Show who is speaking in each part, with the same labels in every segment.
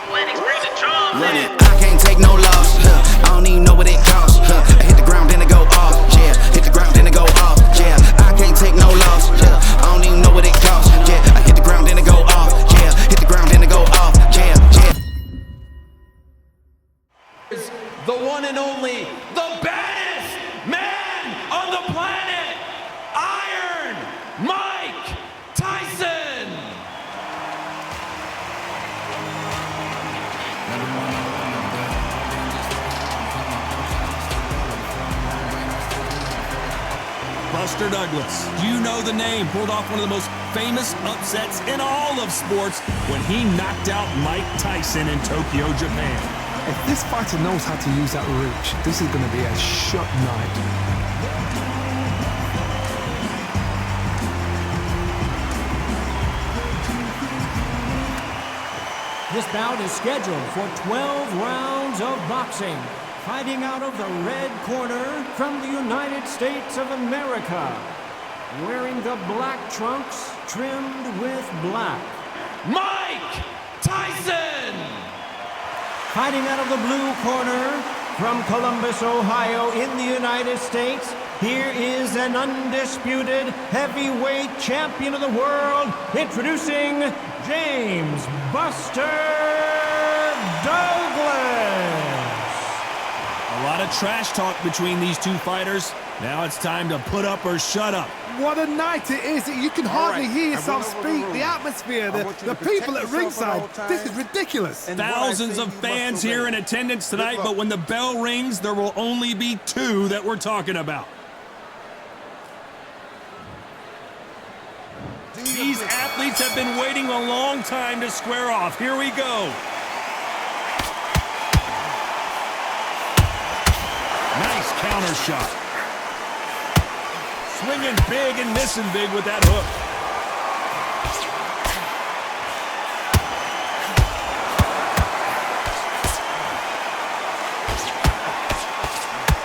Speaker 1: Run it. I can't take no loss. I don't even know what it costs. I hit the ground, then it go off. Yeah, hit the ground, then it go off. Yeah, I can't take no loss. I don't even know what it costs. Yeah, I hit the ground, then it go off. Yeah, hit the ground, then it go off. Yeah, yeah.
Speaker 2: The one and only, the baddest man on the planet, Iron Mike Tyson.
Speaker 3: Buster Douglas, you know the name, pulled off one of the most famous upsets in all of sports when he knocked out Mike Tyson in Tokyo, Japan.
Speaker 4: If this fighter knows how to use that reach, this is going to be a shot night.
Speaker 5: This bout is scheduled for 12 rounds of boxing. Fighting out of the red corner from the United States of America. Wearing the black trunks trimmed with black.
Speaker 2: Mike Tyson!
Speaker 5: Fighting out of the blue corner from Columbus, Ohio in the United States. Here is an undisputed heavyweight champion of the world. Introducing James Buster Douglas.
Speaker 3: A lot of trash talk between these two fighters. Now it's time to put up or shut up.
Speaker 4: What a night it is. You can hardly hear yourself speak. The atmosphere, the people at ringside. This is ridiculous.
Speaker 3: Thousands of fans here in attendance tonight, but when the bell rings, there will only be two that we're talking about. These athletes have been waiting a long time to square off. Here we go. Nice counter shot. Swinging big and missing big with that hook.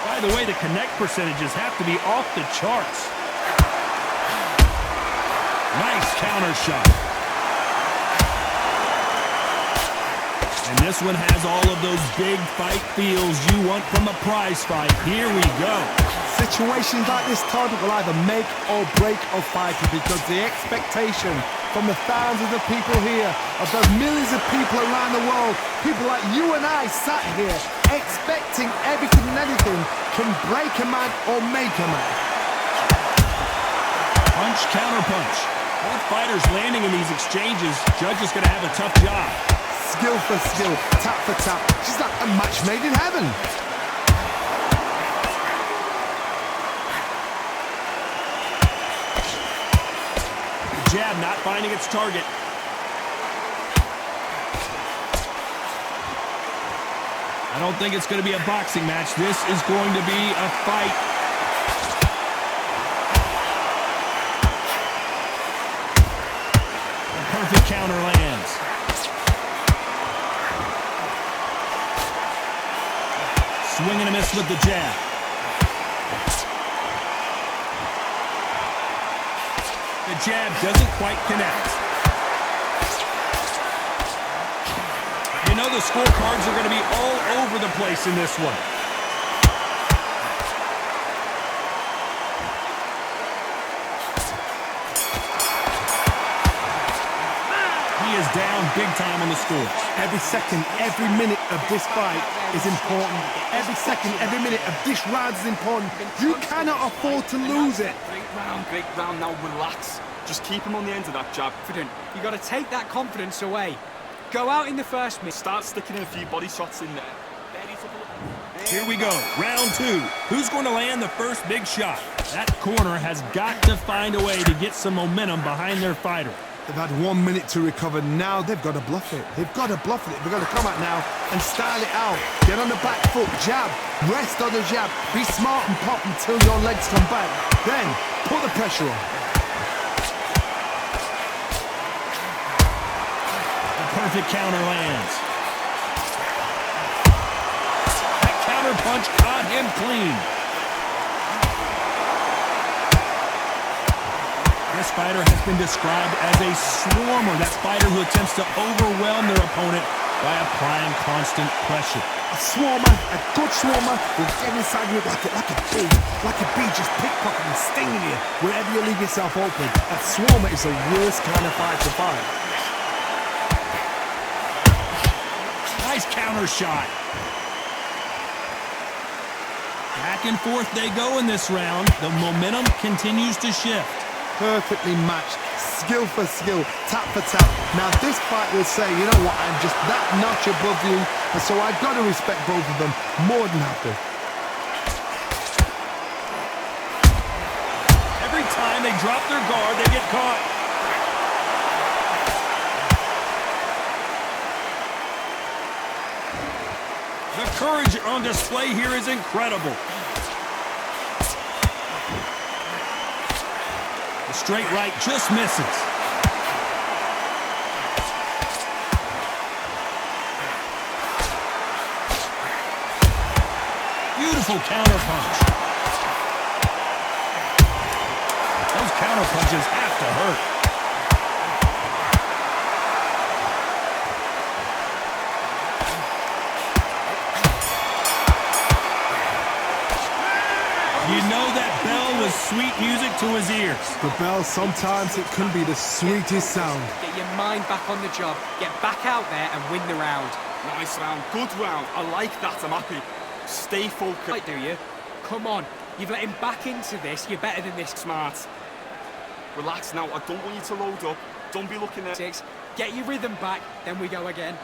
Speaker 3: By the way, the connect percentages have to be off the charts. Nice counter shot. And this one has all of those big fight feels you want from a prize fight. Here we go.
Speaker 4: Situations like this, Todd, will either make or break a fighter because the expectation from the thousands of people here, of the millions of people around the world, people like you and I sat here expecting everything and anything can break a man or make a man.
Speaker 3: Punch, counter punch. Both fighters landing in these exchanges. Judge is going to have a tough job.
Speaker 4: Skill for skill, tap for tap. She's like a match made in heaven.
Speaker 3: The jab not finding its target. I don't think it's going to be a boxing match. This is going to be a fight. A perfect counter lands. Swing and a miss with the jab. The jab doesn't quite connect. You know the scorecards are going to be all over the place in this one. He is down big time on the score.
Speaker 4: Every second, every minute of this fight is important. Every second, every minute of this round is important. You cannot afford to lose it.
Speaker 6: Great round, now relax. Just keep him on the end of that jab.
Speaker 7: You got to take that confidence away. Go out in the first minute.
Speaker 6: Start sticking in a few body shots in there.
Speaker 3: Here we go, round two. Who's going to land the first big shot? That corner has got to find a way to get some momentum behind their fighter.
Speaker 4: They've had 1 minute to recover. Now they've got to bluff it. They've got to bluff it. They've got to come out now and style it out. Get on the back foot, jab, rest on the jab. Be smart and pop until your legs come back. Then put the pressure on.
Speaker 3: The perfect counter lands. That counter punch caught him clean. This fighter has been described as a swarmer. That fighter who attempts to overwhelm their opponent by applying constant pressure.
Speaker 4: A swarmer, a good swarmer, will get inside you like a bee, just pickpocketing, stinging you wherever you leave yourself open. A swarmer is the worst kind of fight to fight.
Speaker 3: Nice counter shot. Back and forth they go in this round. The momentum continues to shift.
Speaker 4: Perfectly matched, skill for skill, tap for tap. Now this fight will say, you know what, I'm just that notch above you, and so I've got to respect both of them more than happy.
Speaker 3: Every time they drop their guard, they get caught. The courage on display here is incredible. The straight right just misses. Beautiful counter punch. Those counter punches have to hurt. You know that bell was sweet music to his ears.
Speaker 4: The bell, sometimes it can be the sweetest sound.
Speaker 7: Get your mind back on the job. Get back out there and win the round.
Speaker 6: Nice round, good round. I like that, I'm happy. Stay focused.
Speaker 7: Right, do you? Come on. You've let him back into this. You're better than this.
Speaker 6: Smart. Relax now, I don't want you to load up. Don't be looking at...
Speaker 7: Six. Get your rhythm back, then we go again.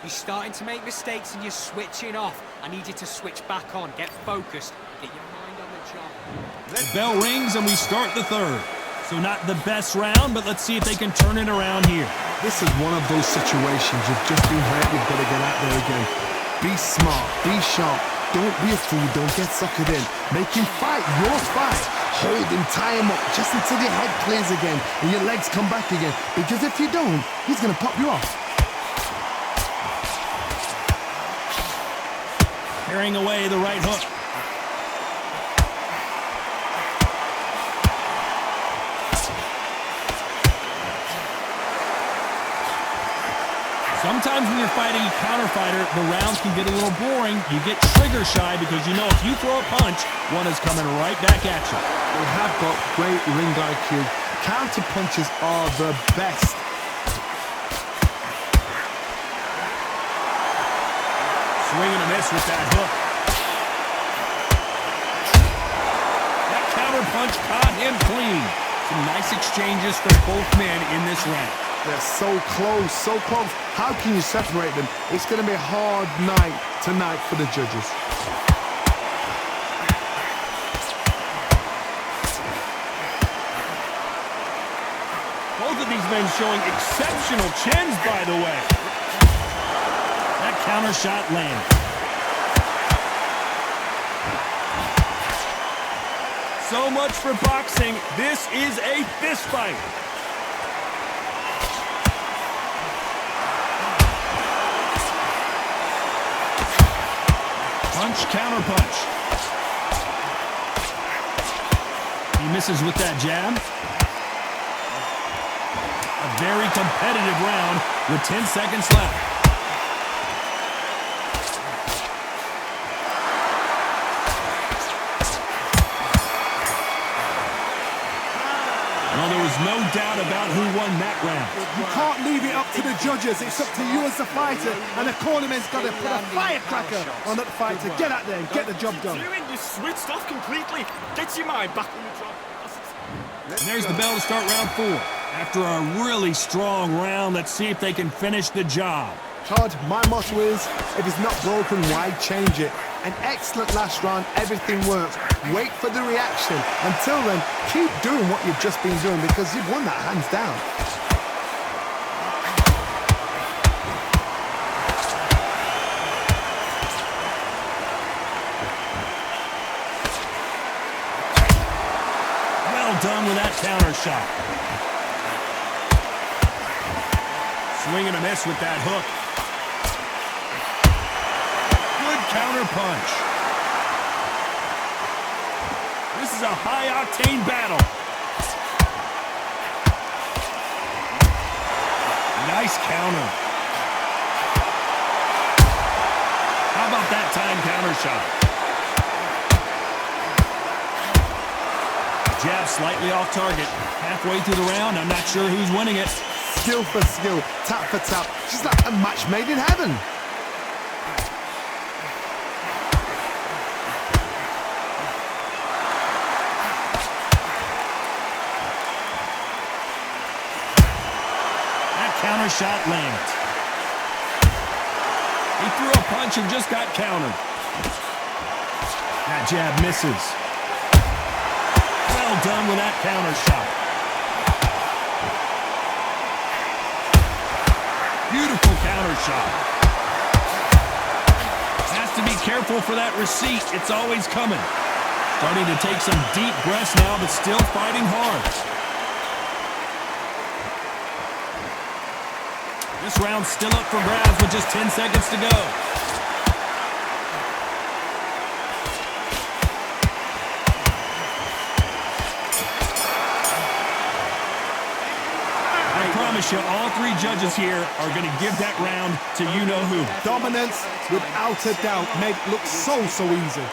Speaker 7: You're starting to make mistakes and you're switching off. I need you to switch back on. Get focused. Get your mind on the job.
Speaker 3: The bell rings and we start the third. So not the best round, but let's see if they can turn it around here.
Speaker 4: This is one of those situations you've just been hurt, you've got to get out there again. Be smart, be sharp, don't be a fool, don't get suckered in. Make him fight, your fight. Hold him, tie him up, just until your head clears again and your legs come back again. Because if you don't, he's going to pop you off.
Speaker 3: Carrying away the right hook. Sometimes when you're fighting a counter fighter, the rounds can get a little boring. You get trigger shy because you know if you throw a punch, one is coming right back at you.
Speaker 4: They have got great ring IQ. Counter punches are the best.
Speaker 3: Swing and a miss with that hook. That counter punch caught him clean. Some nice exchanges for both men in this round.
Speaker 4: They're so close, so close. How can you separate them? It's going to be a hard night tonight for the judges.
Speaker 3: Both of these men showing exceptional chins, by the way. That counter shot lands. So much for boxing. This is a fist fight. Punch, counter punch. He misses with that jab. A very competitive round with 10 seconds left. Well, there was no doubt about who won that round.
Speaker 4: You can't leave it up to the judges. It's up to you as the fighter, and the cornerman's got to put a firecracker on that fighter. Get out there and get the job done.
Speaker 6: You switched off completely. Get your mind back on the job.
Speaker 3: And there's the bell to start round 4. After a really strong round, let's see if they can finish the job.
Speaker 4: Todd, my motto is, if it's not broken, why change it? An excellent last round, everything works. Wait for the reaction. Until then, keep doing what you've just been doing because you've won that hands down.
Speaker 3: Well done with that counter shot. Swing and a miss with that hook. Counter punch. This is a high-octane battle. Nice counter. about that time counter shot? Jab slightly off target. Halfway through the round, I'm not sure who's winning it.
Speaker 4: Skill for skill, tap for tap. She's like a match made in heaven.
Speaker 3: That counter shot lands. He threw a punch and just got countered. That jab misses. Well done with that counter shot. Beautiful counter shot. Has to be careful for that receipt. It's always coming. Starting to take some deep breaths now, but still fighting hard. This round's still up for grabs with just 10 seconds to go. I promise you, all three judges here are going to give that round to you-know-who.
Speaker 4: Dominance, without a doubt, made it look so easy.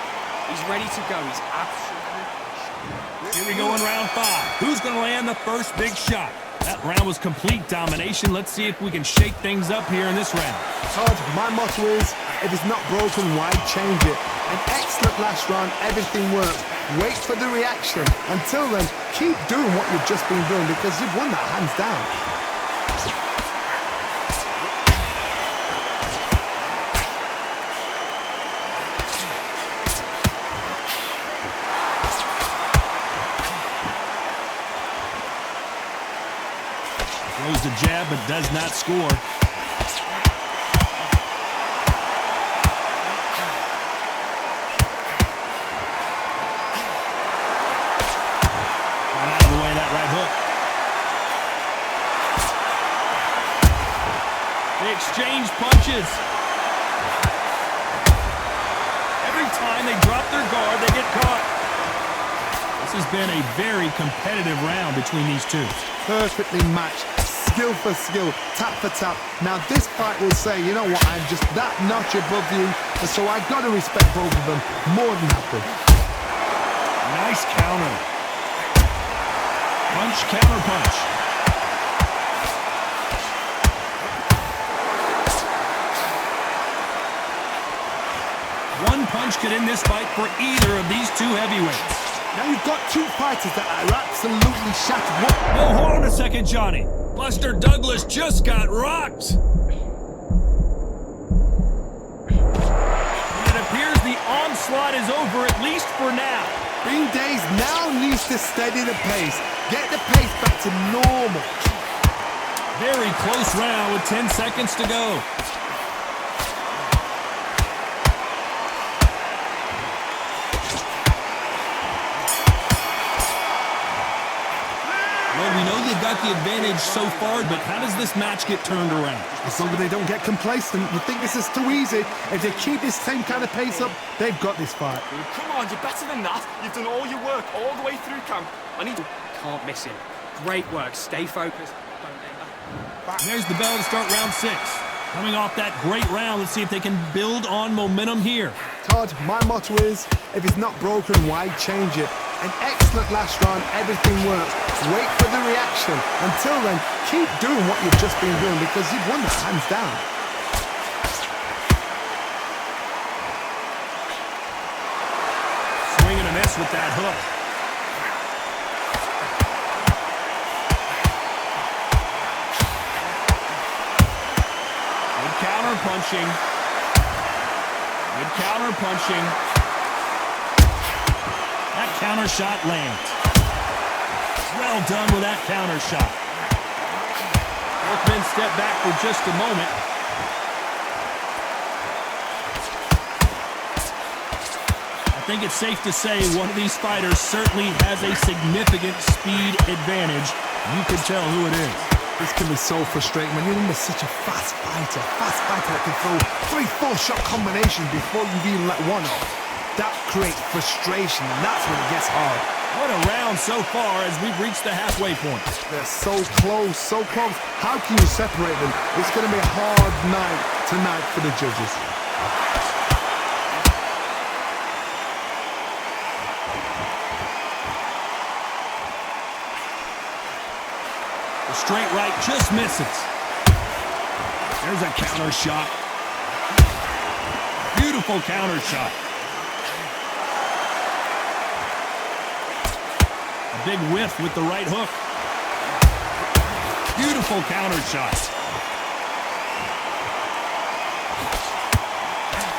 Speaker 7: He's ready to go. He's absolutely...
Speaker 3: Here we go in round 5. Who's going to land the first big shot? That round was complete domination. Let's see if we can shake things up here in this round.
Speaker 4: Todd, my motto is, if it's not broken, why change it? An excellent last round, everything works. Wait for the reaction. Until then, keep doing what you've just been doing because you've won that hands down.
Speaker 3: Throws the jab but does not score. Got out of the way of that right hook. They exchange punches. Every time they drop their guard, they get caught. This has been a very competitive round between these two.
Speaker 4: Perfectly matched. Skill for skill, tap for tap. Now this fight will say, you know what, I'm just that notch above you, and so I've got to respect both of them more than happy.
Speaker 3: Nice counter. Punch, counter punch. One punch could end this fight for either of these two heavyweights.
Speaker 4: Now you've got two fighters that are absolutely shattered.
Speaker 3: Oh, hold on a second, Johnny. Buster Douglas just got rocked. It appears the onslaught is over, at least for now.
Speaker 4: Green Days now needs to steady the pace. Get the pace back to normal.
Speaker 3: Very close round with 10 seconds to go. Well, we know they've got the advantage so far, but how does this match get turned around?
Speaker 4: As long as they don't get complacent, you think this is too easy. If they keep this same kind of pace up, they've got this fight.
Speaker 6: Come on, you're better than that. You've done all your work all the way through camp. I need to...
Speaker 7: Can't miss him. Great work. Stay focused. Don't let that...
Speaker 3: There's the bell to start round 6. Coming off that great round, let's see if they can build on momentum here.
Speaker 4: Todd, my motto is, if it's not broken, why change it? An excellent last round, everything works. Wait for the reaction. Until then, keep doing what you've just been doing because you've won that hands down.
Speaker 3: Swing and a miss with that hook. Good counter punching. Good counter punching. That counter shot lands. Well done with that counter shot. Both men step back for just a moment. I think it's safe to say one of these fighters certainly has a significant speed advantage. You can tell who it is.
Speaker 4: This can be so frustrating when you're under such a fast fighter that can throw 3-4 shot combinations before you even let one off. That creates frustration, and that's when it gets hard.
Speaker 3: What a round so far as we've reached the halfway point.
Speaker 4: They're so close, so close. How can you separate them? It's going to be a hard night tonight for the judges.
Speaker 3: Straight right just misses. There's a counter shot. Beautiful counter shot. A big whiff with the right hook. Beautiful counter shot.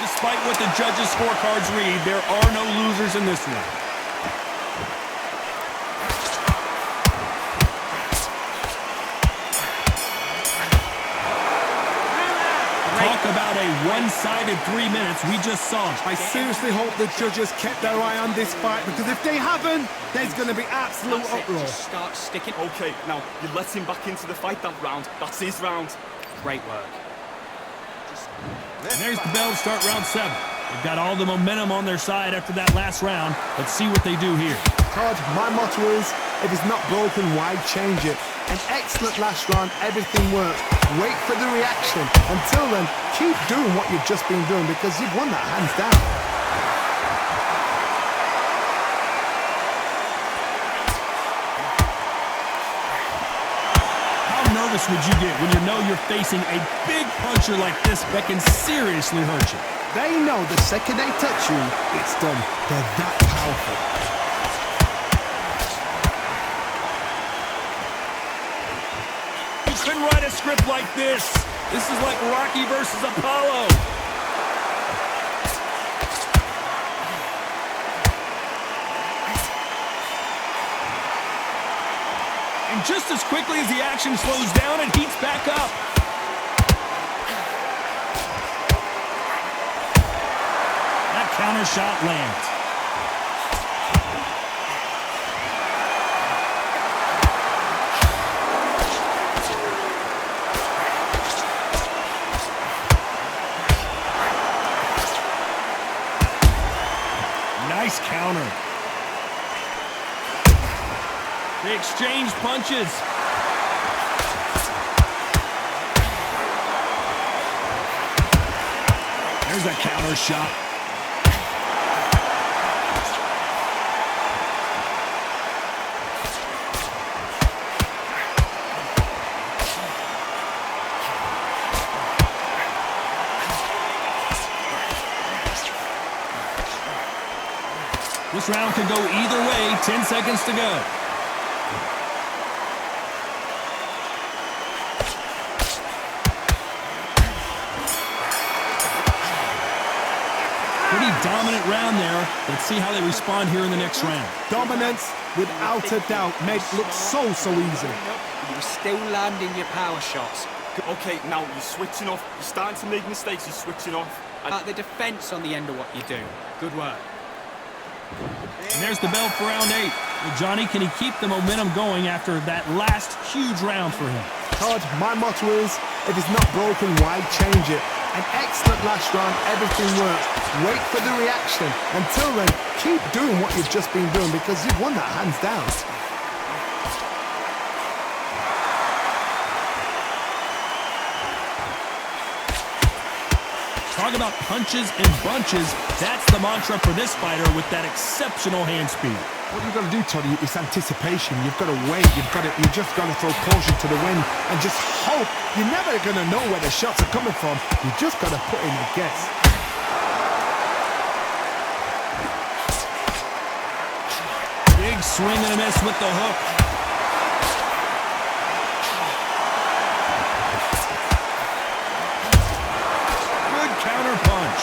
Speaker 3: Despite what the judges' scorecards read, there are no losers in this one. Talk about a one-sided 3 minutes we just saw.
Speaker 4: I seriously hope the judges kept their eye on this fight, because if they haven't, there's going to be absolute uproar.
Speaker 7: Just start sticking.
Speaker 6: Okay, now you let him back into the fight that round. That's his round.
Speaker 7: Great work.
Speaker 3: And there's the bell to start round 7. They've got all the momentum on their side after that last round. Let's see what they do here.
Speaker 4: Todd, my motto is, if it's not broken, why change it? An excellent last round, everything works. Wait for the reaction. Until then, keep doing what you've just been doing, because you've won that hands down.
Speaker 3: How nervous would you get when you know you're facing a big puncher like this that can seriously hurt you?
Speaker 4: They know the second they touch you, it's done. They're that powerful.
Speaker 3: You couldn't write a script like this. This is like Rocky versus Apollo. And just as quickly as the action slows down, it heats back up. That counter shot lands. Nice counter. They exchange punches. There's a counter shot. This round could go either way. 10 seconds to go. Pretty dominant round there. Let's see how they respond here in the next round.
Speaker 4: Dominance, without a doubt, made it look so easy.
Speaker 7: You were still landing your power shots.
Speaker 6: Okay, now you're switching off. You're starting to make mistakes. You're switching off.
Speaker 7: At the defense on the end of what you do. Good work.
Speaker 3: And there's the bell for round 8. Well, Johnny, can he keep the momentum going after that last huge round for him?
Speaker 4: Todd, my motto is, if it's not broken, why change it? An excellent last round, everything works. Wait for the reaction. Until then, keep doing what you've just been doing, because you've won that hands down.
Speaker 3: Talk about punches and bunches. That's the mantra for this fighter with that exceptional hand speed.
Speaker 4: What you've got to do, Toddy, is anticipation. You've got to wait. You just got to throw caution to the wind and just hope. You're never going to know where the shots are coming from. You just got to put in a guess.
Speaker 3: Big swing and a miss with the hook. Good counter punch.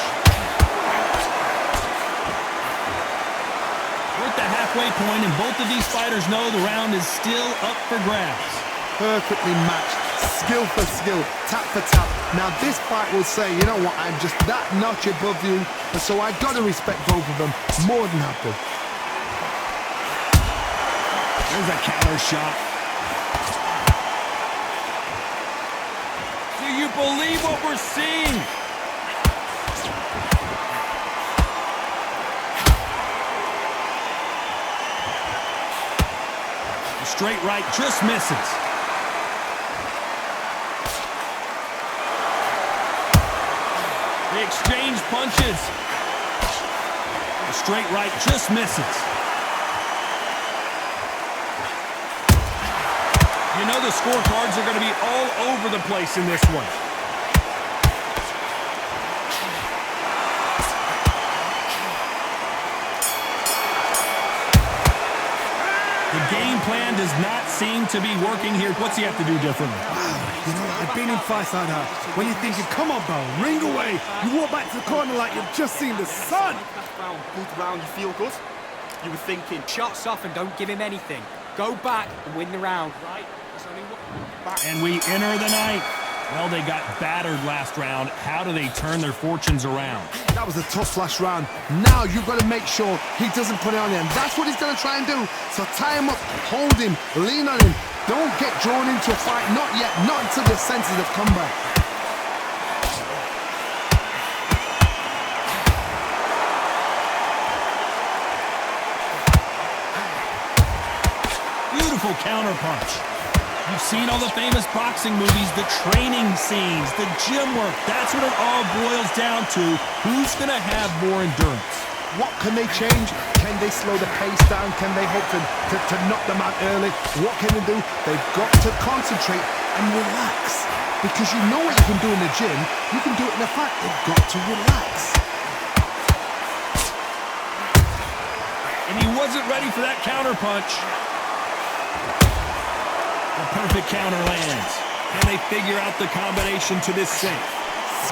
Speaker 3: We're at the halfway point, and both of these fighters know the round is still up for grabs.
Speaker 4: Perfectly matched, skill for skill, tap for tap. Now this fight will say, you know what, I'm just that notch above you, and so I got to respect both of them more than happy.
Speaker 3: There's a counter shot. Do you believe what we're seeing? The straight right just misses. They exchange punches. The straight right just misses. You know the scorecards are going to be all over the place in this one. The game plan does not seem to be working here. What's he have to do differently?
Speaker 4: You know, I've been in fights like that. When you're thinking, come on, bro, ring away. You walk back to the corner like you've just seen the sun.
Speaker 6: Good round, you feel good? You were thinking,
Speaker 7: Shots off and don't give him anything. Go back and win the round, right? There's only one.
Speaker 3: And we enter the ninth. Well, they got battered last round. How do they turn their fortunes around?
Speaker 4: That was a tough last round. Now you've got to make sure he doesn't put it on him. That's what he's going to try and do. So tie him up, hold him, lean on him. Don't get drawn into a fight. Not yet. Not until the senses have come back.
Speaker 3: Beautiful counterpunch. You've seen all the famous boxing movies, the training scenes, the gym work. That's what it all boils down to. Who's going to have more endurance?
Speaker 4: What can they change? Can they slow the pace down? Can they hope to knock them out early? What can they do? They've got to concentrate and relax. Because you know what you can do in the gym, you can do it in a fight. They've got to relax.
Speaker 3: And he wasn't ready for that counterpunch. The perfect counter lands. Can they figure out the combination to this sink?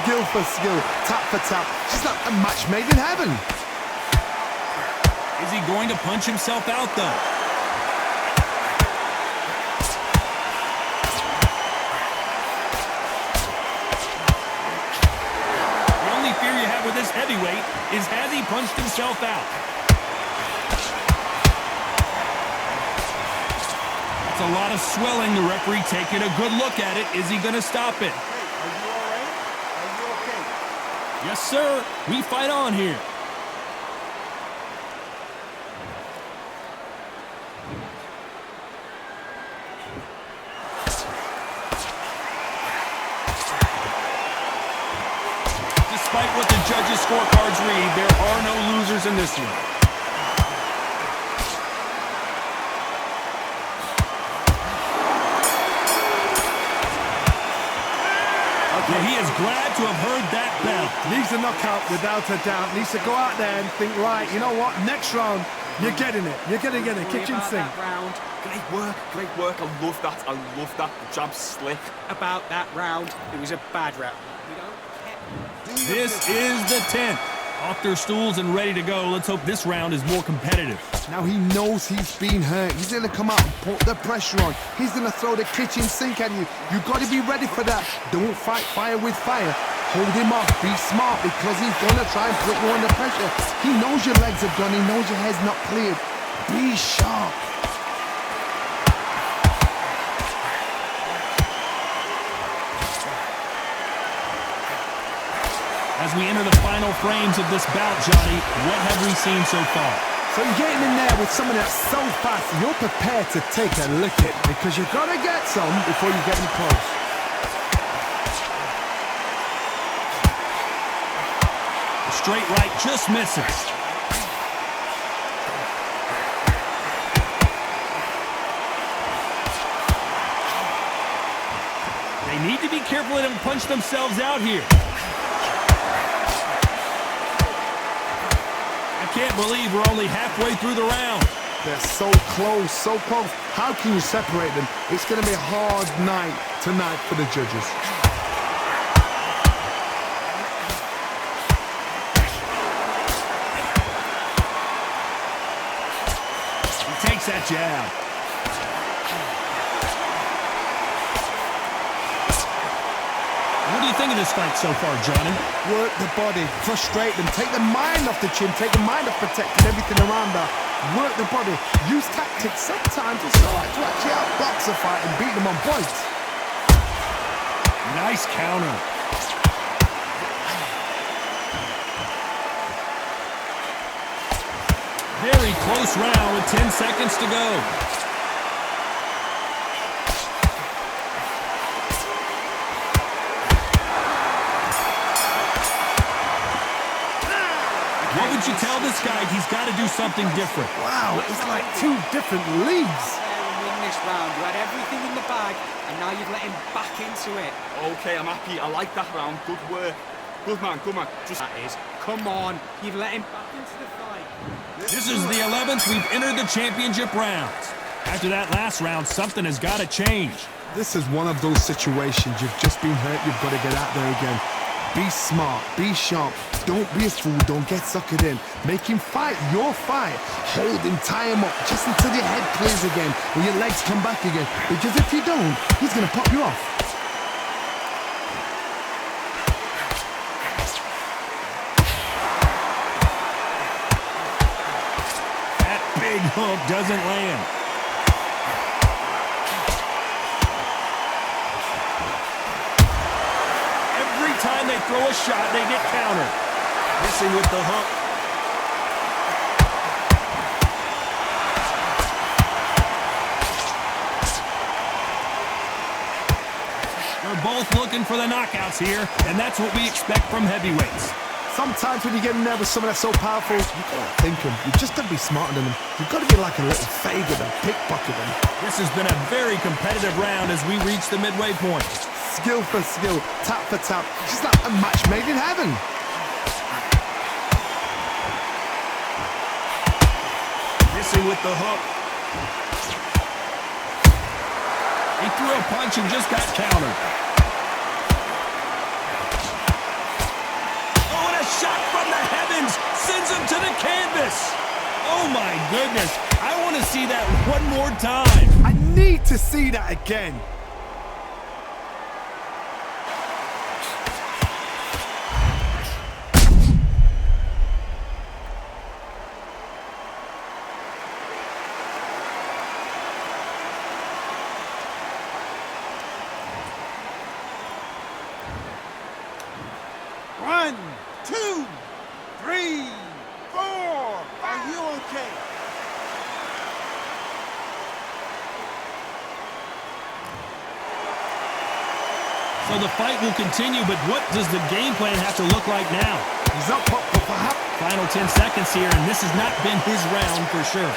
Speaker 4: Skill for skill, tap for tap. She's like a match made in heaven.
Speaker 3: Is he going to punch himself out, though? The only fear you have with this heavyweight is has he punched himself out? That's a lot of swelling. The referee taking a good look at it. Is he going to stop it?
Speaker 4: Are you all right? Are you okay?
Speaker 3: Yes, sir. We fight on here. Despite what the judges' scorecards read, there are no losers in this one. Well, he is glad to have heard that bell.
Speaker 4: Needs a knockout without a doubt. Needs to go out there and think, right, you know what? Next round, you're getting it. You're going to get it. Kitchen sink.
Speaker 7: Round.
Speaker 6: great work, great work. I love that, I love that. The jab's slick.
Speaker 7: About that round, it was a bad round.
Speaker 3: This is the 10th. Off their stools and ready to go. Let's hope this round is more competitive.
Speaker 4: Now he knows he's been hurt. He's going to come out and put the pressure on. He's going to throw the kitchen sink at you. You've got to be ready for that. Don't fight fire with fire. Hold him off. Be smart because he's going to try and put you under pressure. He knows your legs are gone. He knows your head's not cleared. Be sharp.
Speaker 3: As we enter the final frames of this bout, Johnny, what have we seen so far?
Speaker 4: So you're getting in there with someone that's so fast, you're prepared to take a lick it because you've got to get some before you get in close.
Speaker 3: The straight right just misses. They need to be careful they don't punch themselves out here. I can't believe we're only halfway through the round.
Speaker 4: They're so close, so close. How can you separate them? It's going to be a hard night tonight for the judges.
Speaker 3: He takes that jab. What do you think of this fight so far, Johnny?
Speaker 4: Work the body, frustrate them, take the mind off the chin, take the mind off protecting everything around that. Work the body, use tactics. Sometimes it's all right to actually outbox a fight and beat them on points.
Speaker 3: Nice counter. Very close round with 10 seconds to go. What would you tell this guy? He's got to do something different.
Speaker 4: Wow, it's like two different leagues.
Speaker 7: this round. You had everything in the bag, and now you've let him back into it.
Speaker 6: Okay, I'm happy. I like that round. Good work. Good man, good man. Just
Speaker 7: That is. Come on. You've let him back into the fight.
Speaker 3: This is the 11th we've entered the championship rounds. After that last round, something has got to change.
Speaker 4: This is one of those situations. You've just been hurt. You've got to get out there again. Be smart. Be sharp. Don't be a fool. Don't get suckered in. Make him fight your fight. Hold him. Tie him up just until your head clears again and your legs come back again. Because if you don't, he's going to pop you off.
Speaker 3: That big hook doesn't land. Every time they throw a shot, they get countered. Missing with the hook. They're both looking for the knockouts here, and that's what we expect from heavyweights.
Speaker 4: Sometimes when you get in there with someone that's so powerful, you've got to think them. You've just got to be smarter than them. You've got to be like a little fade with them, pickpocket them.
Speaker 3: This has been a very competitive round as we reach the midway point.
Speaker 4: Skill for skill, tap for tap. Just like a match made in heaven.
Speaker 3: Missing with the hook. He threw a punch and just got countered. Oh, and a shot from the heavens sends him to the canvas. Oh my goodness. I want to see that one more time.
Speaker 4: I need to see that again.
Speaker 8: One, two, three, four. Are you okay?
Speaker 3: So the fight will continue, but what does the game plan have to look like now?
Speaker 4: He's up, perhaps.
Speaker 3: Final 10 seconds here, and this has not been his round for sure.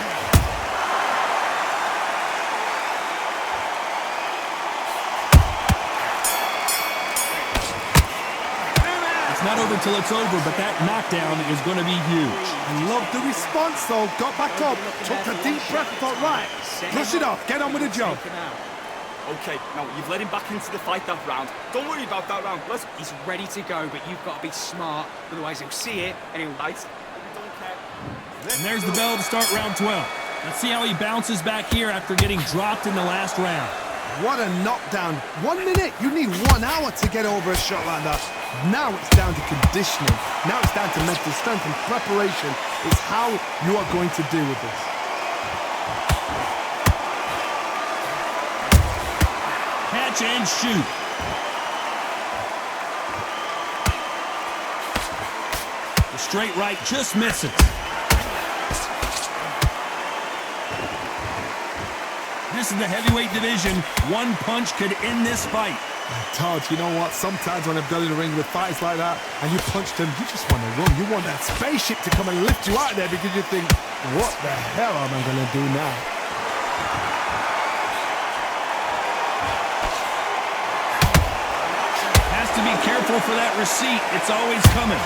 Speaker 3: It's not over till it's over, but that knockdown is going to be huge.
Speaker 4: I love the response, though. Got back up, took a deep breath, thought, right, brush it off, get on with the job.
Speaker 6: okay. Now you've let him back into the fight that round. Don't worry about that round.
Speaker 7: He's ready to go, but you've got to be smart. Otherwise, he'll see it and he'll.
Speaker 6: Right. We don't care.
Speaker 3: And there's the bell to start round 12. Let's see how he bounces back here after getting dropped in the last round.
Speaker 4: What a knockdown. 1 minute. You need 1 hour to get over a shot like that. Now it's down to conditioning. Now it's down to mental strength and preparation. It's how you are going to deal with this.
Speaker 3: Catch and shoot. The straight right just misses. This is the heavyweight division. One punch could end this fight.
Speaker 4: Todd, you know what? Sometimes when I've done in the ring with fights like that and you punch them, you just want to run. You want that spaceship to come and lift you out of there because you think, what the hell am I going to do now?
Speaker 3: Has to be careful for that receipt. It's always coming.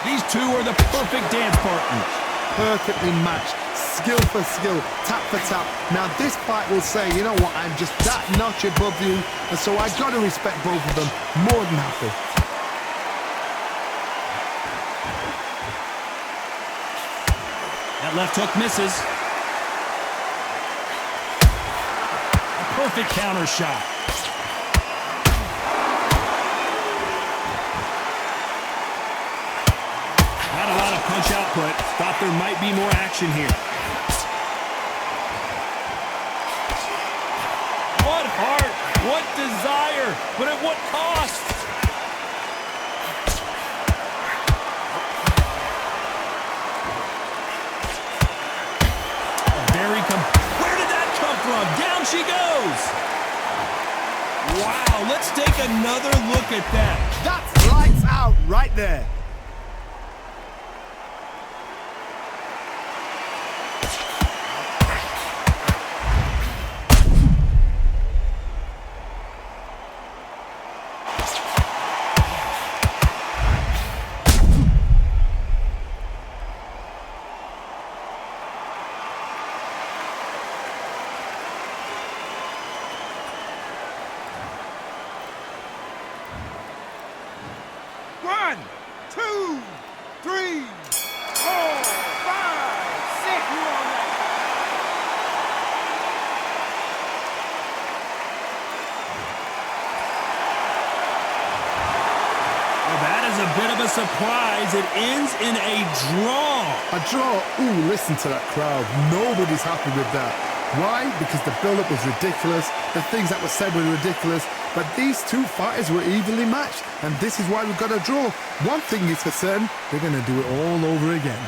Speaker 3: These two are the perfect dance partners.
Speaker 4: Perfectly matched. Skill for skill, tap for tap. Now this fight will say, you know what, I'm just that notch above you, and so I got to respect both of them more than happy.
Speaker 3: That left hook misses. A perfect counter shot. Not a lot of punch output. Thought there might be more action here. What heart, what desire, but at what cost? Where did that come from? Down she goes. Wow, let's take another look at that.
Speaker 4: That's lights out right there.
Speaker 3: a surprise. It ends in a draw.
Speaker 4: A draw? Ooh, listen to that crowd. Nobody's happy with that. Why? Because the build-up was ridiculous. The things that were said were ridiculous. But these two fighters were evenly matched. And this is why we've got a draw. One thing is for certain, they're going to do it all over again.